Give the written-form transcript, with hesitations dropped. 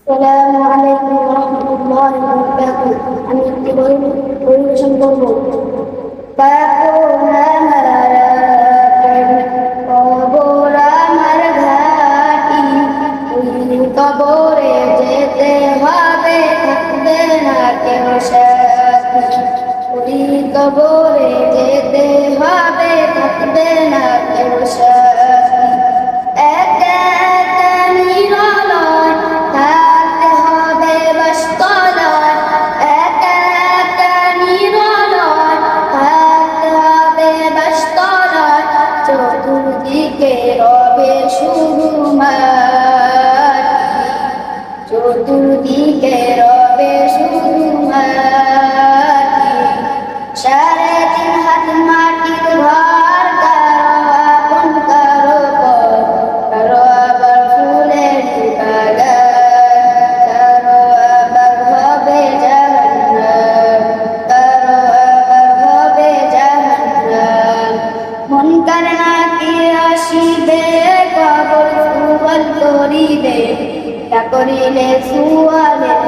আসসালামু আলাইকুম ওয়া রাহমাতুল্লাহি ওয়া বারাকাতুহু। আমি একটি বই পরিবেশন করব। কবর আমার ঘাটি, ওই কবরে যেতে হবে, থাকবে না কেউ সাথী। ওই কবরে যেতে হবে, থাকবে না কেউ সাথী। একা একা নিরলয় থাকতে হবে বাসতলায়, একা একা নিরলয় থাকতে হবে বাসতলায়। চতুর্দিকে রবে শুধু মাটি, চতুর্দিকে রবে শুধু মাটি। 3.5 হাত মাটির ঘর, কারো আপন কারো পর, কারো আবার ফুলের বাগান, কারো আবার হবে জাহান্নাম, কারো আবার হবে জাহান্নাম। মুনকার নাকির আসিবে, কবর সুয়াল করিবে, তা করিলে সুয়ালের